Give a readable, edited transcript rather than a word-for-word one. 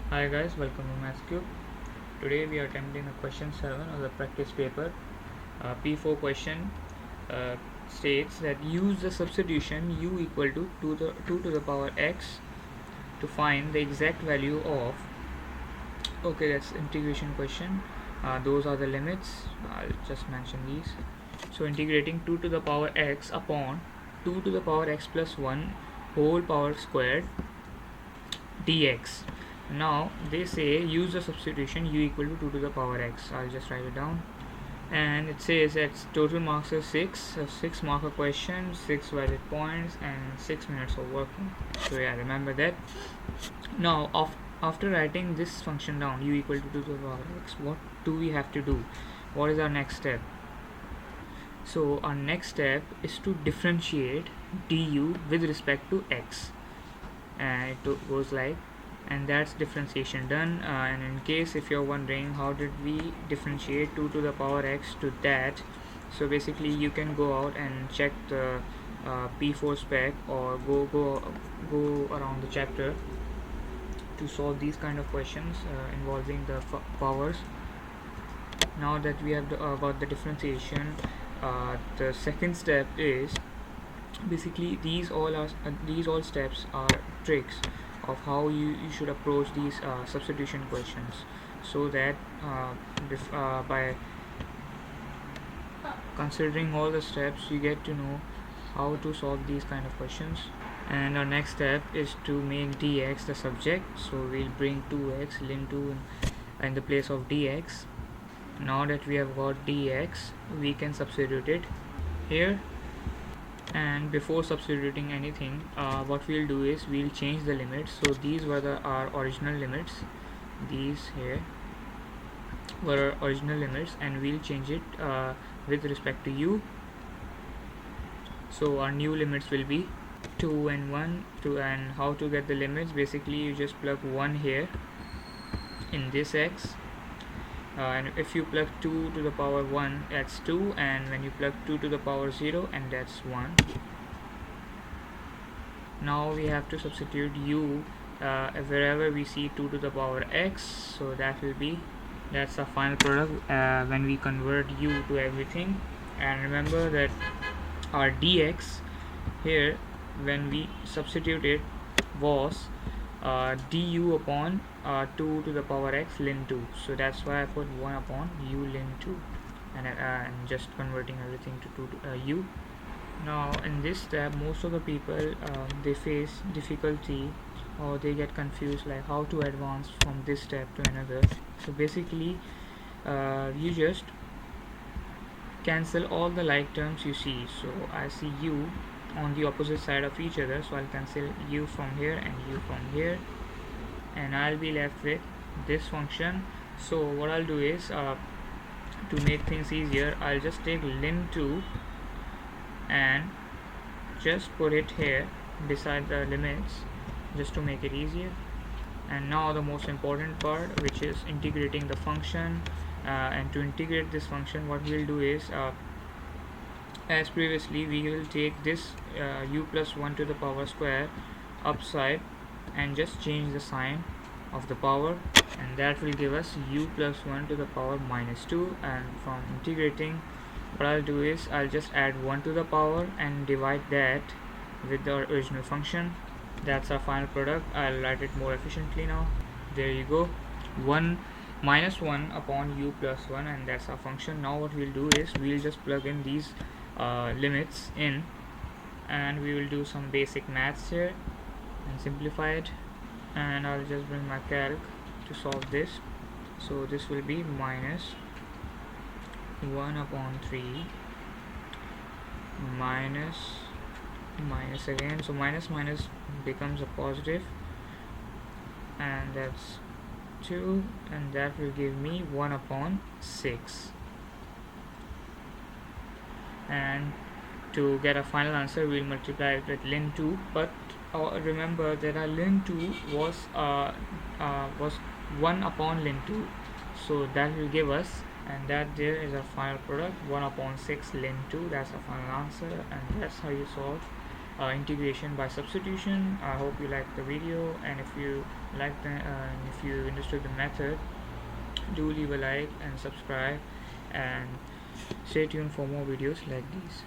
Hi guys, welcome to Maths Cube. Today we are attempting the question 7 of the practice paper. P4 question states that use the substitution u equal to 2 to the power x to find the exact value of, okay, that's integration question. Those are the limits. I'll just mention these. So integrating 2 to the power x upon 2 to the power x plus 1 whole power squared dx. Now they say use the substitution u equal to 2 to the power x. I'll just write it down. And it says that total marks are 6, a 6 marker question, 6 valid points, and 6 minutes of working. So yeah, remember that. Now after writing this function down, u equal to 2 to the power x, what do we have to do? What is our next step? So our next step is to differentiate du with respect to x, and it goes like, and that's differentiation done. And in case if you're wondering how did we differentiate 2 to the power x to that, so basically you can go out and check the P4 spec or go around the chapter to solve these kind of questions involving the powers. Now that we have got the differentiation, the second step is basically these all steps are tricks of how you should approach these substitution questions, so that by considering all the steps you get to know how to solve these kind of questions. And our next step is to make dx the subject, so we'll bring 2x ln2 in the place of dx. Now that we have got dx, we can substitute it here. And before substituting anything, what we'll do is we'll change the limits. So these were our original limits, these here were our original limits, and we'll change it with respect to u. So our new limits will be 2 and 1. And how to get the limits? Basically you just plug 1 here in this x, and if you plug 2 to the power 1, that's 2, and when you plug 2 to the power 0, and that's 1. Now we have to substitute u wherever we see 2 to the power x, so that's our final product when we convert u to everything. And remember that our dx here, when we substitute it, was du upon 2 to the power x ln 2, so that's why I put 1 upon u ln 2, and just converting everything to u. Now in this step, most of the people they face difficulty or they get confused like how to advance from this step to another. So basically you just cancel all the like terms you see. So I see u on the opposite side of each other, so I'll cancel u from here and u from here, and I'll be left with this function. So what I'll do is to make things easier, I'll just take ln 2 and just put it here beside the limits, just to make it easier. And now the most important part, which is integrating the function. And to integrate this function, what we'll do is as previously, we will take this u plus 1 to the power square upside and just change the sign of the power, and that will give us u plus 1 to the power minus 2. And from integrating, what I'll do is I'll just add 1 to the power and divide that with the original function. That's our final product. I'll write it more efficiently now. There you go, 1 minus 1 upon u plus 1, and that's our function. Now what we'll do is we'll just plug in these limits in, and we will do some basic maths here and simplify it. And I'll just bring my calc to solve this. So this will be minus 1 upon 3 minus again, so minus becomes a positive, and that's 2, and that will give me 1 upon 6. And to get a final answer, we'll multiply it with ln 2, but remember that our ln 2 was 1 upon ln 2, so that will give us, and that there is our final product, 1 upon 6 ln 2. That's our final answer, and that's how you solve integration by substitution. I hope you liked the video, and if you liked if you understood the method, do leave a like and subscribe, and stay tuned for more videos like these.